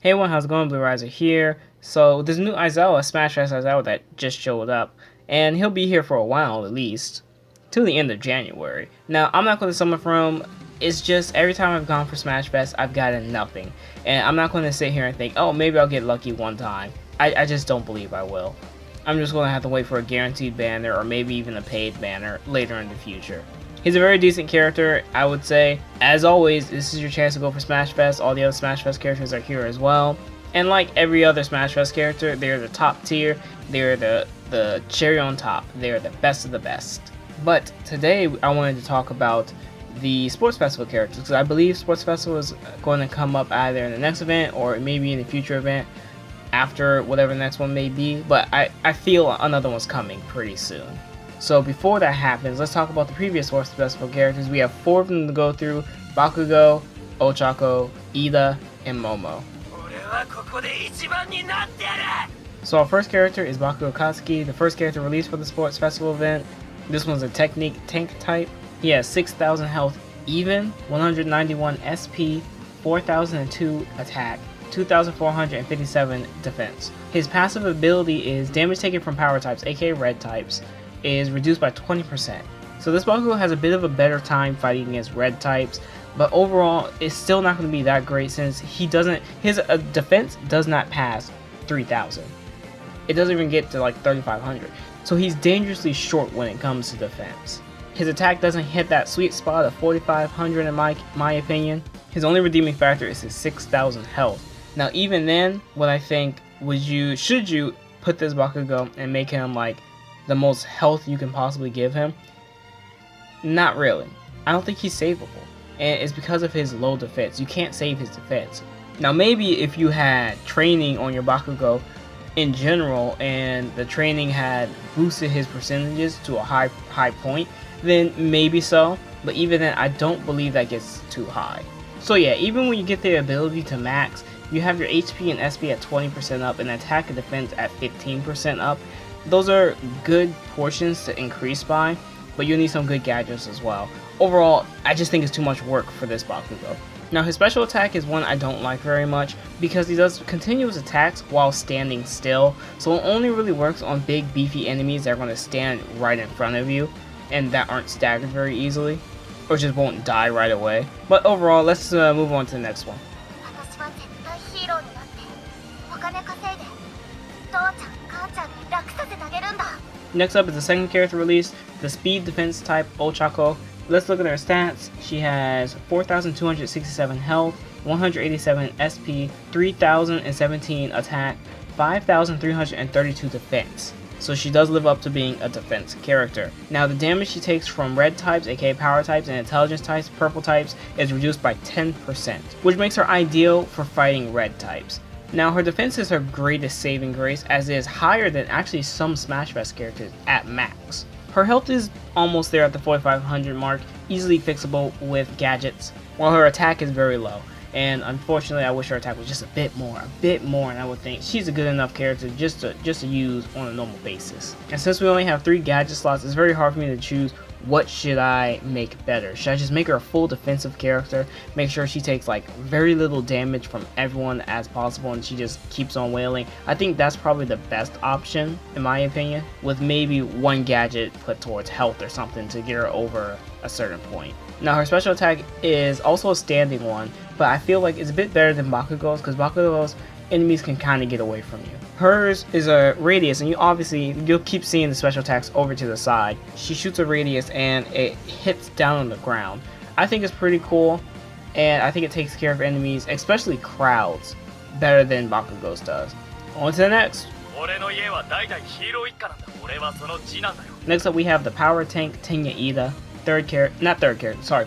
Hey everyone, how's it going? BlueRiser here. So there's a new Aizawa, Smash Vs. Aizawa that just showed up, and he'll be here for a while at least, till the end of January. Now I'm not going to summon from him. It's just every time I've gone for Smash Fest, I've gotten nothing, and I'm not going to sit here and think, oh, maybe I'll get lucky one time. I just don't believe I will. I'm just going to have to wait for a guaranteed banner or maybe even a paid banner later in the future. He's a very decent character, I would say. As always, this is your chance to go for Smash Fest. All the other Smash Fest characters are here as well. And like every other Smash Fest character, they're the top tier. They're the cherry on top. They're the best of the best. But today, I wanted to talk about the Sports Festival characters, because I believe Sports Festival is going to come up either in the next event or maybe in a future event after whatever the next one may be. But I feel another one's coming pretty soon. So before that happens, let's talk about the previous Sports Festival characters. We have 4 of them to go through: Bakugou, Ochako, Iida, and Momo. So our first character is Bakugo Katsuki, the first character released for the Sports Festival event. This one's a Technique tank type. He has 6,000 health even, 191 SP, 4,002 attack, 2,457 defense. His passive ability is damage taken from power types, aka red types, is reduced by 20%. So this Bakugo has a bit of a better time fighting against red types, but overall it's still not going to be that great since his defense does not pass 3,000. It doesn't even get to like 3,500. So he's dangerously short when it comes to defense. His attack doesn't hit that sweet spot of 4,500 in my opinion. His only redeeming factor is his 6,000 health. Now even then, what I think should you put this Bakugo and make him like the most health you can possibly give him? Not really. I don't think he's savable, and it's because of his low defense. You can't save his defense. Now maybe if you had training on your Bakugo in general and the training had boosted his percentages to a high point, then maybe so, but even then I don't believe that gets too high. So yeah, even when you get the ability to max, you have your HP and SP at 20% up and attack and defense at 15% up. Those are good portions to increase by, but you need some good gadgets as well. Overall, I just think it's too much work for this Bakugo. Now his special attack is one I don't like very much because he does continuous attacks while standing still, so it only really works on big beefy enemies that are going to stand right in front of you and that aren't staggered very easily, or just won't die right away. But overall, let's move on to the next one. Next up is the second character release, the speed defense type Ochako. Let's look at her stats. She has 4,267 health, 187 SP, 3,017 attack, 5,332 defense. So she does live up to being a defense character. Now the damage she takes from red types, aka power types, and intelligence types, purple types, is reduced by 10%, which makes her ideal for fighting red types. Now her defense is her greatest saving grace, as it is higher than actually some Smash Fest characters at max. Her health is almost there at the 4,500 mark, easily fixable with gadgets, while her attack is very low. And unfortunately, I wish her attack was just a bit more, and I would think she's a good enough character just to use on a normal basis. And since we only have 3 gadget slots, it's very hard for me to choose what should I make better. Should I just make her a full defensive character, make sure she takes like very little damage from everyone as possible and she just keeps on wailing? I think that's probably the best option in my opinion, with maybe 1 gadget put towards health or something to get her over a certain point. Now her special attack is also a standing one, but I feel like it's a bit better than Bakugo's because Bakugo's enemies can kind of get away from you. Hers is a radius, and you'll keep seeing the special attacks over to the side. She shoots a radius and it hits down on the ground. I think it's pretty cool, and I think it takes care of enemies, especially crowds, better than Bakugo's does. On to the next. Next up we have the power tank Tenya Iida.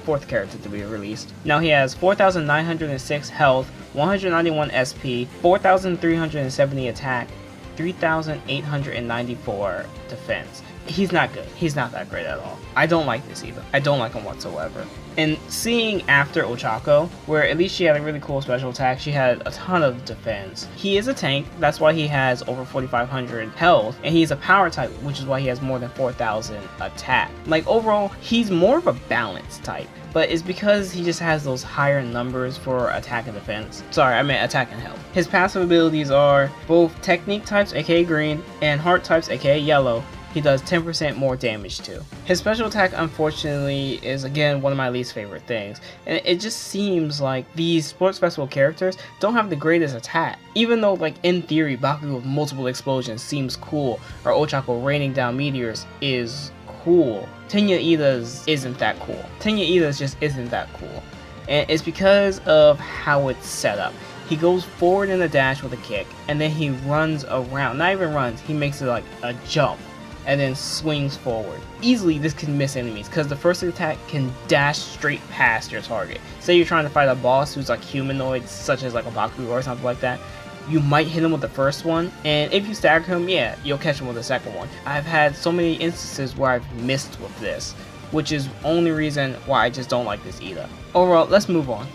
Fourth character to be released. Now he has 4,906 health, 191 SP, 4,370 attack, 3,894 defense. he's not good. He's not that great at all. I don't like this either. I don't like him whatsoever. And seeing after Ochako, where at least she had a really cool special attack, she had a ton of defense. He is a tank, that's why he has over 4,500 health, and he's a power type, which is why he has more than 4,000 attack. Like overall, he's more of a balanced type, but it's because he just has those higher numbers for attack and defense. Sorry, I meant attack and health. His passive abilities are both technique types, aka green, and heart types, aka yellow. He does 10% more damage too. His special attack, unfortunately, is again one of my least favorite things, and it just seems like these sports festival characters don't have the greatest attack. Even though, like, in theory, Bakugou with multiple explosions seems cool, or Ochako raining down meteors is cool, Tenya Iida's isn't that cool. Tenya Iida's just isn't that cool, and it's because of how it's set up. He goes forward in a dash with a kick, and then he runs around. Not even runs, he makes it like a jump, and then swings forward. Easily this can miss enemies, because the first attack can dash straight past your target. Say you're trying to fight a boss who's like humanoid, such as like a Bakugou or something like that. You might hit him with the first one, and if you stagger him, yeah, you'll catch him with the second one. I've had so many instances where I've missed with this, which is only reason why I just don't like this Iida. Overall, let's move on.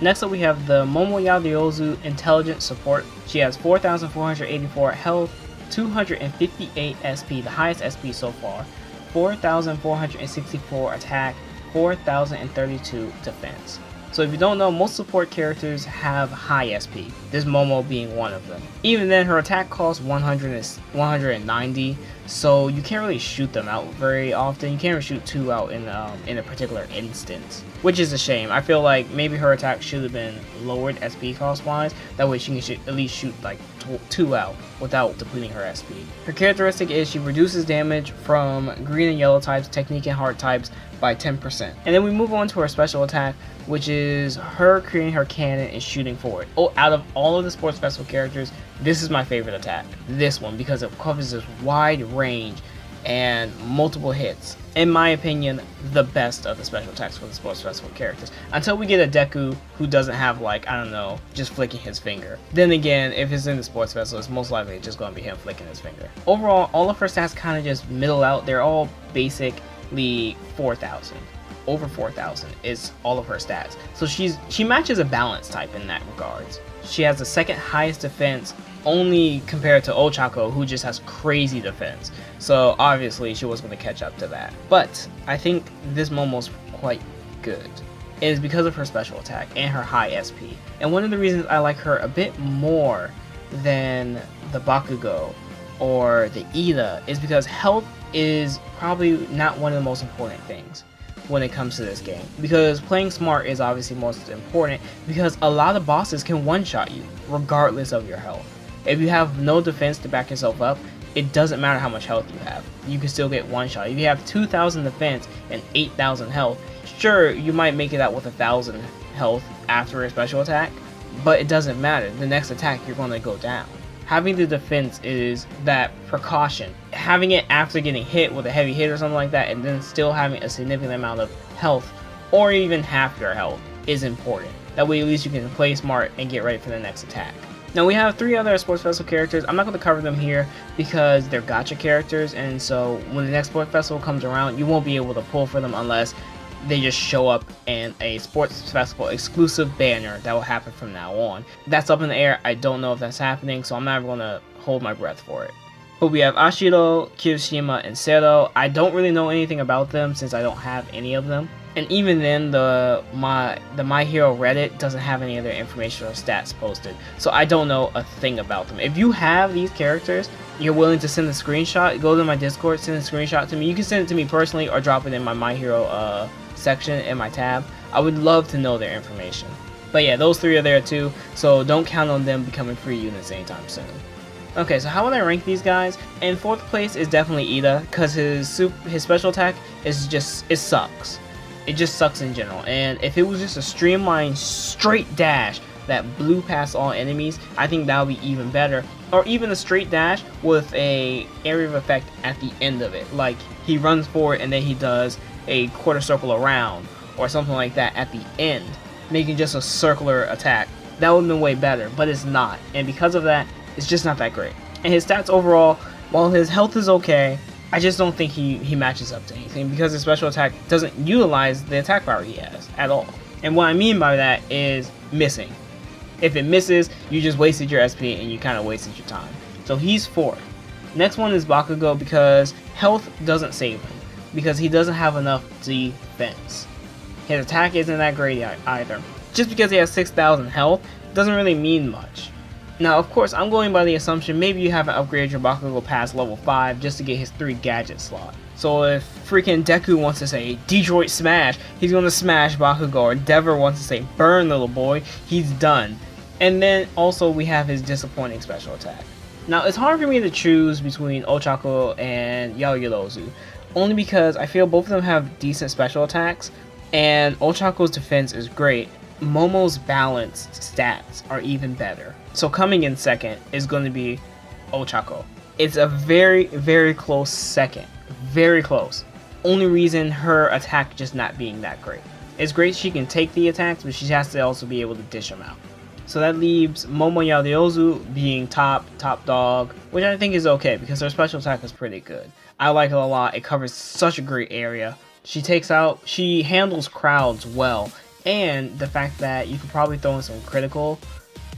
Next up we have the Momo Yaoyorozu Intelligent Support. She has 4,484 health, 258 SP, the highest SP so far, 4,464 attack, 4,032 defense. So if you don't know, most support characters have high SP, this Momo being one of them. Even then, her attack costs 190, so you can't really shoot them out very often. You can't really shoot two out in a particular instance, which is a shame. I feel like maybe her attack should have been lowered SP cost wise, that way she can at least shoot like two out without depleting her SP. Her characteristic is she reduces damage from green and yellow types, technique and heart types by 10%. And then we move on to her special attack, which is her creating her cannon and shooting forward. Oh, out of all of the sports festival characters, this is my favorite attack. This one, because it covers this wide range and multiple hits. In my opinion, the best of the special attacks for the sports festival characters. Until we get a Deku who doesn't have, like, I don't know, just flicking his finger. Then again, if it's in the sports festival, it's most likely just going to be him flicking his finger. Overall, all of her stats kind of just middle out. They're all basically 4,000. Over 4,000 is all of her stats. So she matches a balanced type in that regards. She has the second highest defense, only compared to Ochako, who just has crazy defense. So obviously she was going to catch up to that. But I think this Momo's quite good. It is because of her special attack and her high SP. And one of the reasons I like her a bit more than the Bakugou or the Iida is because health is probably not one of the most important things when it comes to this game, because playing smart is obviously most important, because a lot of bosses can one-shot you regardless of your health. If you have no defense to back yourself up, it doesn't matter how much health you have, you can still get one-shot. If you have 2,000 defense and 8,000 health, sure, you might make it out with 1,000 health after a special attack, but it doesn't matter. The next attack you're going to go down. Having the defense is that precaution. Having it after getting hit with a heavy hit or something like that, and then still having a significant amount of health, or even half your health, is important. That way at least you can play smart and get ready for the next attack. Now we have 3 other sports festival characters. I'm not going to cover them here because they're gacha characters, and so when the next sports festival comes around, you won't be able to pull for them unless they just show up in a sports festival exclusive banner that will happen from now on. That's up in the air. I don't know if that's happening, so I'm not going to hold my breath for it. But we have Ashiro, Kirishima, and Sero. I don't really know anything about them since I don't have any of them. And even then, the My Hero Reddit doesn't have any of their information or stats posted. So I don't know a thing about them. If you have these characters, you're willing to send a screenshot, go to my Discord, send a screenshot to me. You can send it to me personally or drop it in my Hero section in my tab. I would love to know their information. But yeah, those 3 are there too, so don't count on them becoming free units anytime soon. Okay, so how would I rank these guys? In 4th place is definitely Iida, because his special attack is just, it sucks. It just sucks in general, and if it was just a streamlined straight dash that blew past all enemies, I think that would be even better. Or even a straight dash with a area of effect at the end of it, like he runs forward and then he does a quarter circle around or something like that at the end, making just a circular attack. That would have been way better, but it's not, and because of that, it's just not that great. And his stats overall, while his health is okay, I just don't think he matches up to anything because his special attack doesn't utilize the attack power he has at all. And what I mean by that is missing. If it misses, you just wasted your SP and you kind of wasted your time. So he's 4th. Next one is Bakugou because health doesn't save him because he doesn't have enough defense. His attack isn't that great either. Just because he has 6,000 health doesn't really mean much. Now, of course, I'm going by the assumption maybe you haven't upgraded your Bakugou past level 5 just to get his 3 gadget slot. So if freaking Deku wants to say Detroit Smash, he's going to smash Bakugou, or Dever wants to say burn little boy, he's done. And then also we have his disappointing special attack. Now, it's hard for me to choose between Ochako and Yaoyorozu, only because I feel both of them have decent special attacks, and Ochako's defense is great. Momo's balanced stats are even better. So coming in second is going to be Ochako. It's a very, very close second. Very close. Only reason her attack just not being that great. It's great she can take the attacks, but she has to also be able to dish them out. So that leaves Momo Yaoyorozu being top dog, which I think is okay because her special attack is pretty good. I like it a lot. It covers such a great area. She handles crowds well, and the fact that you could probably throw in some critical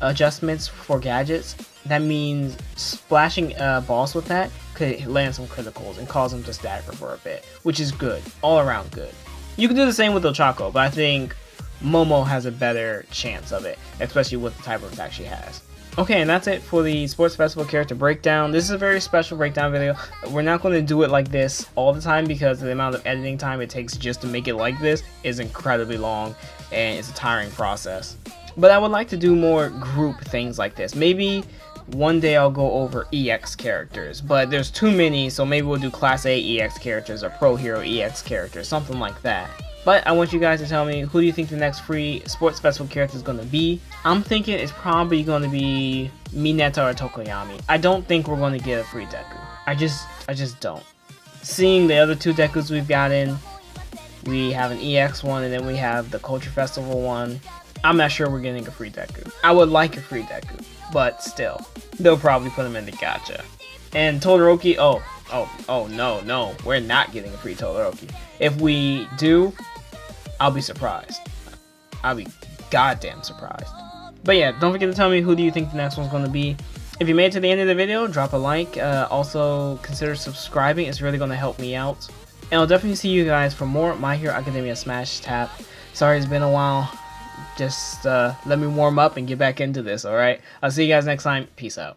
adjustments for gadgets, that means splashing a boss with that could land some criticals and cause them to stagger for a bit, which is good, all around good. You can do the same with Ochako, but I think Momo has a better chance of it, especially with the type of attack she has. Okay, and that's it for the Sports Festival character breakdown. This is a very special breakdown video. We're not going to do it like this all the time because the amount of editing time it takes just to make it like this is incredibly long and it's a tiring process. But I would like to do more group things like this. Maybe one day I'll go over EX characters, but there's too many, so maybe we'll do Class A EX characters or Pro Hero EX characters, something like that. But I want you guys to tell me, who do you think the next free Sports Festival character is going to be? I'm thinking it's probably going to be Mineta or Tokoyami. I don't think we're going to get a free Deku. I just don't. Seeing the other 2 Dekus we've gotten, we have an EX one and then we have the Culture Festival one. I'm not sure we're getting a free Deku. I would like a free Deku, but still, they'll probably put him in the gacha. And Todoroki, oh no, we're not getting a free Todoroki. If we do, I'll be surprised. I'll be goddamn surprised. But yeah, don't forget to tell me who do you think the next one's going to be. If you made it to the end of the video, drop a like. Also, consider subscribing. It's really going to help me out. And I'll definitely see you guys for more My Hero Academia Smash Tap. Sorry it's been a while. Just let me warm up and get back into this, alright? I'll see you guys next time. Peace out.